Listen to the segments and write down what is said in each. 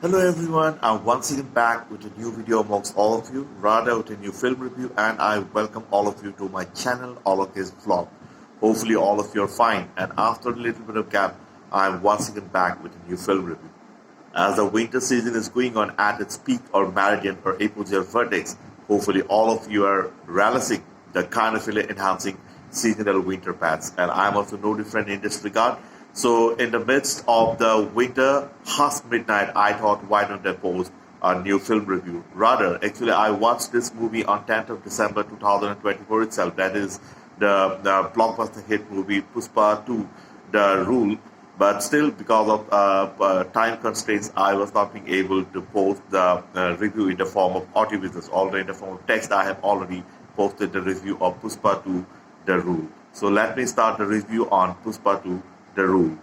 Hello everyone, I'm once again back with a new video amongst all of you, rather with a new film review, and I welcome all of you to my channel, All of This Vlog. Hopefully all of you are fine, and after a little bit of gap, I'm once again back with a new film review. As the winter season is going on at its peak or meridian or apogee vertex, hopefully all of you are relishing the kind of enhancing seasonal winter pads, and I'm also no different in this regard. So in the midst of the winter past midnight, I thought why don't I post a new film review? Rather, actually I watched this movie on 10th of December 2024 itself. That is the blockbuster hit movie Puspa 2, The Rule. But still, because of time constraints, I was not being able to post the review in the form of audio visuals. Although in the form of text, I have already posted the review of Puspa 2, The Rule. So let me start the review on Puspa 2, The Rule.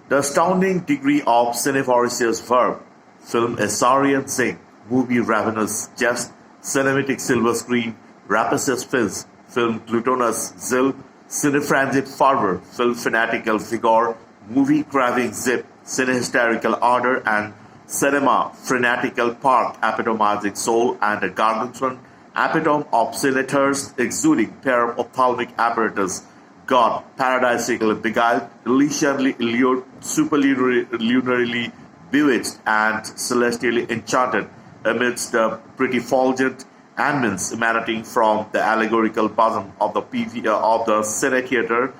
The astounding degree of cinephoricious verb, film Asarian Singh, movie ravenous jest, cinematic silver screen, rapacious fizz, film glutinous zeal, cinefrenzied fervor, film fanatical vigor, movie craving zip, cinehysterical ardor, and cinema fanatical park epitomizing soul and a gargantuan epitome of senators exuding pair of ophthalmic apparatus, God, paradisically beguiled, Elysianly allured, superlunarily bewitched, and celestially enchanted amidst the pretty fulgent ambience emanating from the allegorical bosom of the Educator,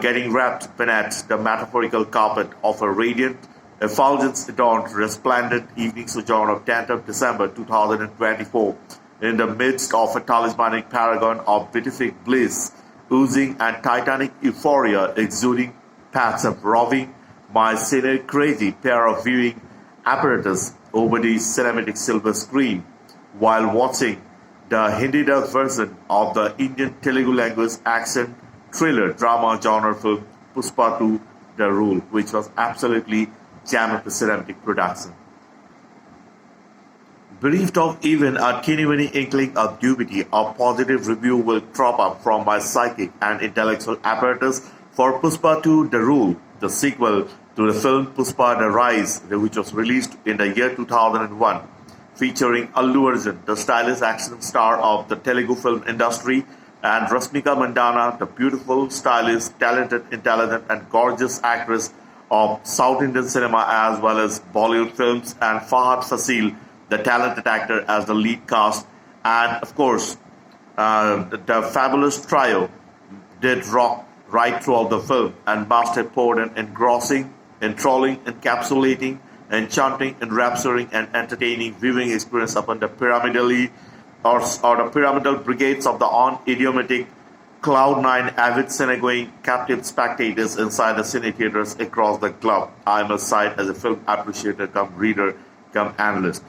getting wrapped beneath the metaphorical carpet of a radiant, effulgence-adorned, resplendent evening sojourn of 10th of December 2024, in the midst of a talismanic paragon of beatific bliss, oozing and titanic euphoria exuding paths of roving, my sinner crazy pair of viewing apparatus over the cinematic silver screen, while watching the Hindi-dubbed version of the Indian Telugu language accent thriller drama genre film Puspa 2, The Rule, which was absolutely jammed with cinematic production. Bereft of even a teeny-weeny inkling of dubiety, a positive review will crop up from my psychic and intellectual apparatus for Puspa 2, The Rule, the sequel to the film Puspa The Rise, which was released in the year 2001, featuring Allu Arjun, the stylish action star of the Telugu film industry, and Rashmika Mandanna, the beautiful, stylish, talented, intelligent, and gorgeous actress of South Indian cinema as well as Bollywood films, and Fahad Fasil, the talented actor as the lead cast, and of course, the fabulous trio did rock right throughout the film and must have poured an engrossing, enthralling, encapsulating, enchanting, enrapturing, and entertaining viewing experience upon the the pyramidal brigades of the idiomatic cloud-nine avid cinegoing captive spectators inside the cine theaters across the globe. I must cite as a film appreciator come reader come analyst.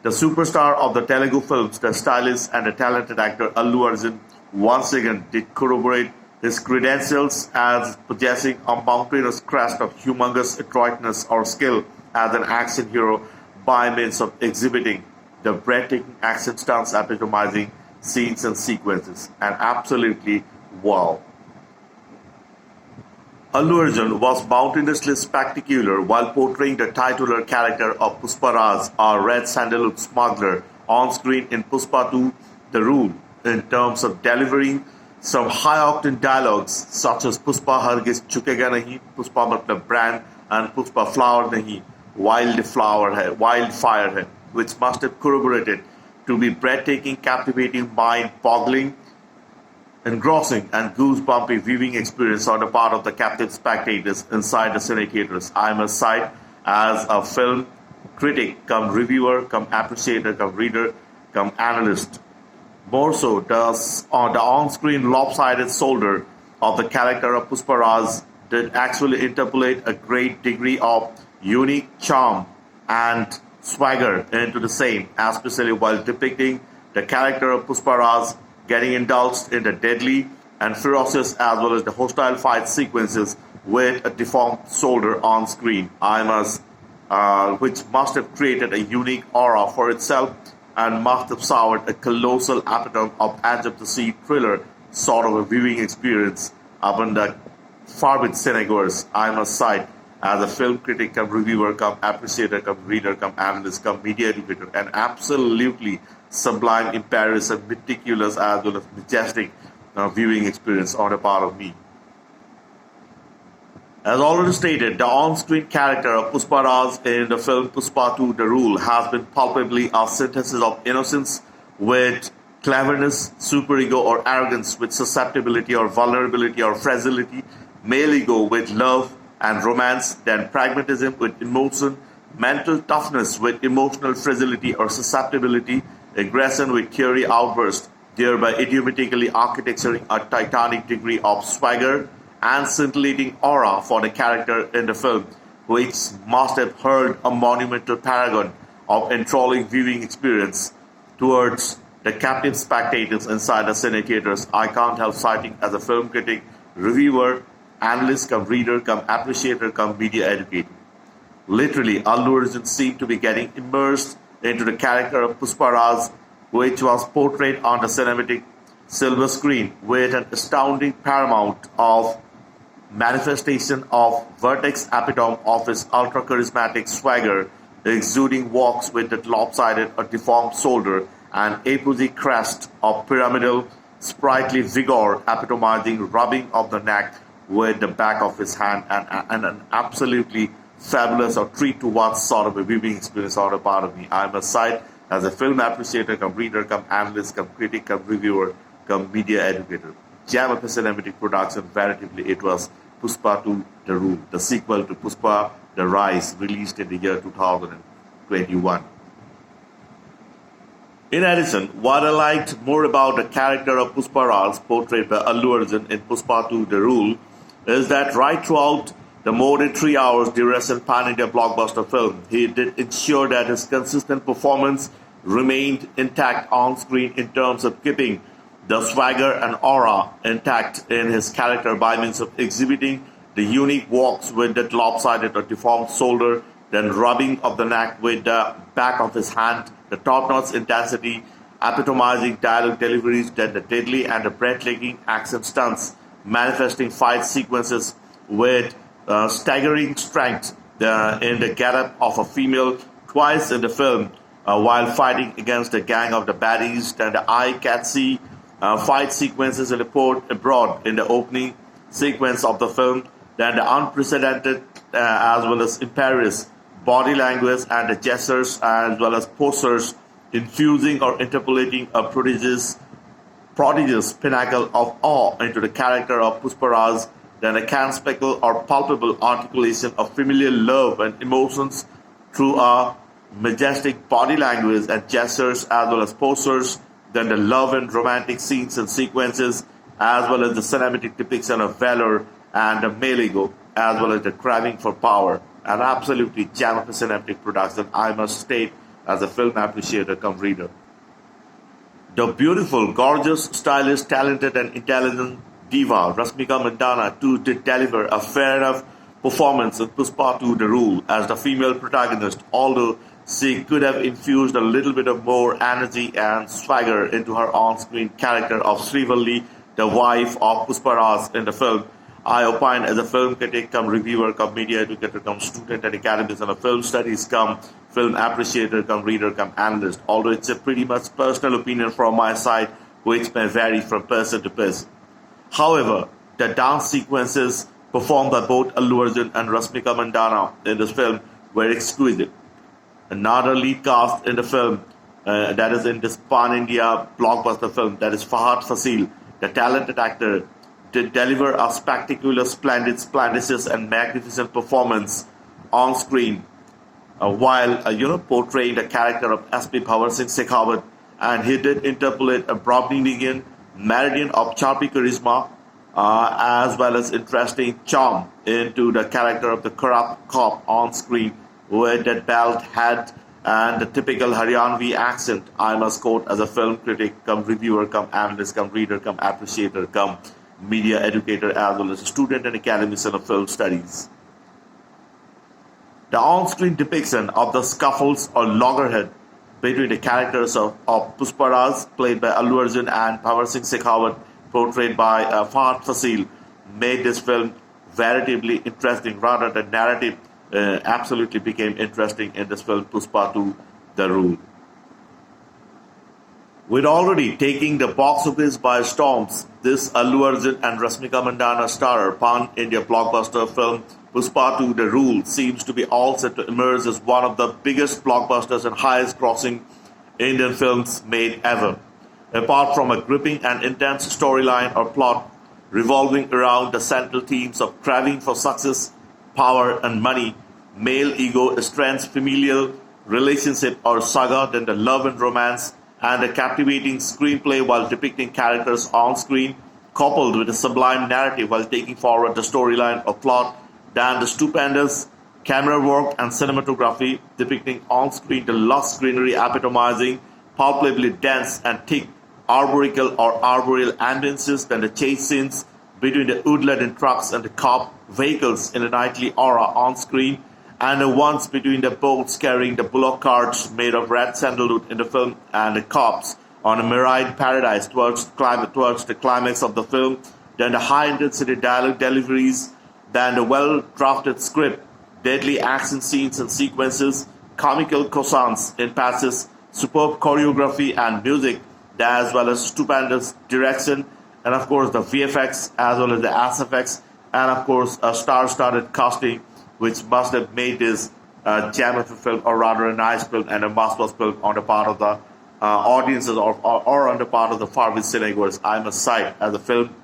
The superstar of the Telugu films, the stylist and the talented actor Allu Arjun, once again did corroborate his credentials as possessing a mountainous crest of humongous adroitness or skill as an action hero by means of exhibiting the breathtaking action stunts epitomizing scenes and sequences. And absolutely wow. Allu Arjun was mountainously spectacular while portraying the titular character of Pusparaj, a red sandalwood smuggler, on screen in Puspa 2, The Rule, in terms of delivering some high-octane dialogues such as Puspa Hargis Chukega Nahi, Puspa Matlab Brand, and Puspa Flower Nahi, Wildfire Hai, which must have corroborated to be breathtaking, captivating, mind-boggling, engrossing and goosebumpy viewing experience on the part of the captive spectators inside the cine theaters. I must cite as a film critic, come reviewer, come appreciator, come reader, come analyst. More so, the on-screen lopsided shoulder of the character of Pusparaj did actually interpolate a great degree of unique charm and swagger into the same, especially while depicting the character of Pusparaj getting indulged in the deadly and ferocious as well as the hostile fight sequences with a deformed shoulder on screen. Which must have created a unique aura for itself and must have soured a colossal epitome of edge of the seat thriller sort of a viewing experience upon the far with cinegoers, I must cite as a film critic, come reviewer, come appreciator, come reader, come analyst, come media educator, and absolutely sublime in Paris and meticulous as well as majestic viewing experience on the part of me. As already stated, the on-screen character of Pushpa Raj in the film Pushpa 2 The Rule has been palpably a synthesis of innocence with cleverness, superego or arrogance with susceptibility or vulnerability or fragility, male ego with love and romance, then pragmatism with emotion, mental toughness with emotional fragility or susceptibility, aggression with theory outburst, thereby idiomatically architecturing a titanic degree of swagger and scintillating aura for the character in the film, which must have hurled a monumental paragon of enthralling viewing experience towards the captive spectators inside the cine theaters. I can't help citing as a film critic, reviewer, analyst, come reader, come appreciator, come media educator. Literally, Allu Arjun seemed to be getting immersed into the character of Pushpa Raj, which was portrayed on the cinematic silver screen with an astounding paramount of manifestation of vertex epitome of his ultra-charismatic swagger, exuding walks with that lopsided or deformed shoulder, and apogee crest of pyramidal, sprightly vigor epitomizing rubbing of the neck with the back of his hand, and an absolutely fabulous or treat to watch sort of a viewing experience on a part of me. I must cite as a film appreciator, come reader, come analyst, come critic, come reviewer, come media educator. Gem of a cinematic production, veritably it was Pushpa 2 The Rule, the sequel to Pushpa The Rise, released in the year 2021. In addition, what I liked more about the character of Pushpa Raj, portrayed by Allu Arjun in Pushpa 2 The Rule, is that right throughout the more than 3 hours duration pan-India blockbuster film, he did ensure that his consistent performance remained intact on screen in terms of keeping the swagger and aura intact in his character by means of exhibiting the unique walks with that lopsided or deformed shoulder, then rubbing of the neck with the back of his hand, the top-notch intensity, epitomizing dialogue deliveries, then the deadly and the breathtaking action stunts, manifesting fight sequences with staggering strength in the getup of a female twice in the film while fighting against the gang of the baddies, then the eye-catchy fight sequences in the port abroad in the opening sequence of the film, then the unprecedented as well as imperious body language and the gestures as well as postures infusing or interpolating a prodigious pinnacle of awe into the character of Pushpa Raj, then a conspicuous or palpable articulation of familiar love and emotions through a majestic body language and gestures as well as postures, then the love and romantic scenes and sequences, as well as the cinematic depiction of valor and the male ego, as well as the craving for power. An absolutely gem of a cinematic production, I must state, as a film appreciator come reader. The beautiful, gorgeous, stylish, talented, and intelligent diva Rasmika Mandana too did deliver a fair enough performance in Pushpa 2 The Rule as the female protagonist, although she could have infused a little bit of more energy and swagger into her on-screen character of Srivalli, the wife of Pushpa Raj in the film. I opine as a film critic, come reviewer, come media educator, come student and academician of film studies, come film appreciator, come reader, come analyst, although it's a pretty much personal opinion from my side, which may vary from person to person. However, the dance sequences performed by both Allu Arjun and Rasmika Mandana in this film were exquisite. Another lead cast in the film, that is in this pan-India blockbuster film, that is Fahad Fasil, the talented actor, did deliver a spectacular, splendid, and magnificent performance on screen while portraying the character of S.P. Bhavar Singh Shekhawat, and he did interpolate a Brobdingnagian meridian of choppy charisma as well as interesting charm into the character of the corrupt cop on screen with that belt head and the typical Haryanvi accent. I must quote as a film critic, come reviewer, come analyst, come reader, come appreciator, come media educator, as well as a student and academician of film studies. The on-screen depiction of the scuffles or loggerhead between the characters of Pushpa Raj, played by Allu Arjun, and Bhavar Singh Shekhawat, portrayed by Fahad Fasil, made this film veritably interesting. Rather, the narrative absolutely became interesting in this film, Puspa 2, The Rule. With already taking the box office by storm, this Allu Arjun and Rashmika Mandanna starrer pan-India blockbuster film Puspa 2 The Rule seems to be all set to emerge as one of the biggest blockbusters and highest-grossing Indian films made ever. Apart from a gripping and intense storyline or plot revolving around the central themes of craving for success, power, and money, male ego, strength, familial relationship, or saga, then the love and romance, and a captivating screenplay while depicting characters on screen, coupled with a sublime narrative while taking forward the storyline or plot, then the stupendous camera work and cinematography depicting on screen the lush greenery epitomizing palpably dense and thick arborical or arboreal ambiences, then the chase scenes between the wood-laden trucks and the cop vehicles in a nightly aura on screen, and the ones between the boats carrying the bullock carts made of red sandalwood in the film and the cops on a marine paradise towards the climax of the film, then the high-intensity dialogue deliveries, then the well-drafted script, deadly action scenes and sequences, comical cousins in passes, superb choreography and music, as well as stupendous direction, and of course the VFX as well as the SFX, and of course a star-studded casting, which must have made this gem of a film, or rather a nice film and a must-watch film on the part of the audiences or on the part of the far-west cinegoers. I must cite as a film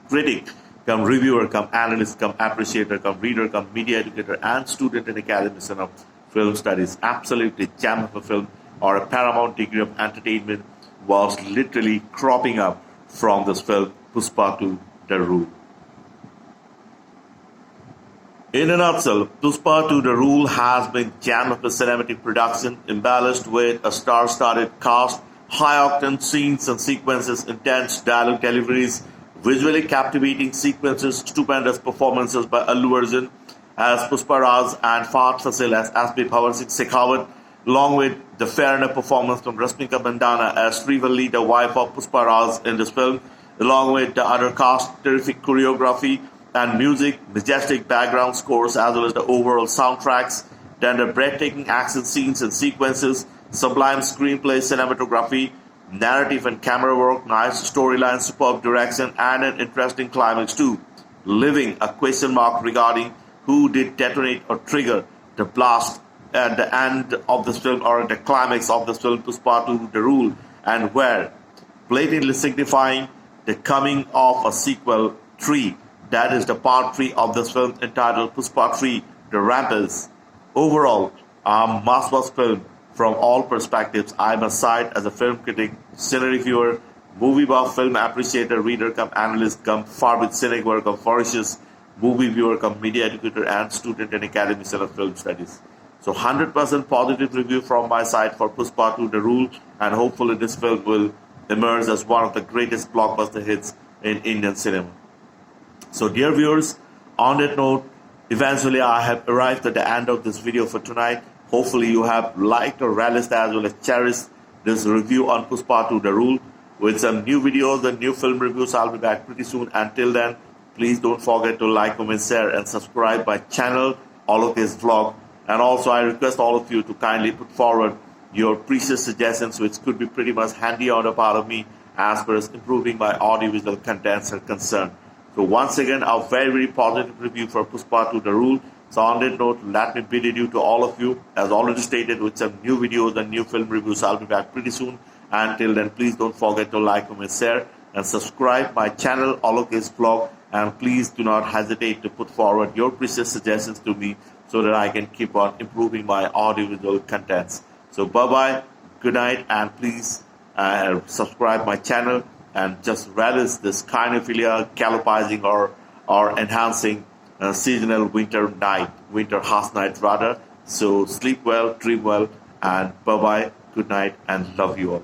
critic, come reviewer, come analyst, come appreciator, come reader, come media educator, and student in academician of film studies. Absolutely gem of a film, or a paramount degree of entertainment was literally cropping up from this film, Puspa 2, The Rule. In a nutshell, Puspa 2 The Rule has been gem of a cinematic production, embellished with a star-studded cast, high-octane scenes and sequences, intense dialogue deliveries, visually captivating sequences, stupendous performances by Allu Arjun as Pushpa Raj and Fahad Fasil as S.B. Bhavan Singh Shekhawat, along with the fair enough performance from Rashmika Mandanna as Srivalli, the wife of Pushpa Raj in this film, along with the other cast, terrific choreography and music, majestic background scores, as well as the overall soundtracks, then the breathtaking action scenes and sequences, sublime screenplay, cinematography, narrative and camera work, nice storyline, superb direction, and an interesting climax too, leaving a question mark regarding who did detonate or trigger the blast at the end of this film or at the climax of this film, Puspa 2 The Rule, and where, blatantly signifying the coming of a sequel 3. That is the part 3 of this film entitled Puspa 3 The Rampage. Overall, a must-watch film from all perspectives. I must cite as a film critic, cine reviewer, movie buff, film appreciator, reader, come analyst, come far-with cinegoer, come voracious movie viewer, come media educator, and student and academician of film studies. So 100% positive review from my side for Puspa 2 The Rule, and hopefully this film will emerge as one of the greatest blockbuster hits in Indian cinema. So dear viewers, on that note, eventually I have arrived at the end of this video for tonight. Hopefully you have liked or relished as well as cherished this review on Puspa 2 The Rule. With some new videos and new film reviews, I'll be back pretty soon. Until then, please don't forget to like, comment, share, and subscribe my channel, Alok's Vlog. And also I request all of you to kindly put forward your precious suggestions, which could be pretty much handy on the part of me as far as improving my audiovisual contents are concerned. So once again, a very, very positive review for Puspa 2 The Rule. So on that note, let me bid adieu to all of you. As already stated, with some new videos and new film reviews, I'll be back pretty soon. Until then, please don't forget to like, comment, share, and subscribe my channel, Alok's Vlog. And please do not hesitate to put forward your precious suggestions to me so that I can keep on improving my audiovisual contents. So bye-bye, good night, and please subscribe my channel and just relish this kinophilia gallopizing or enhancing seasonal winter harsh night rather. So sleep well, dream well, and bye-bye, good night, and love you all.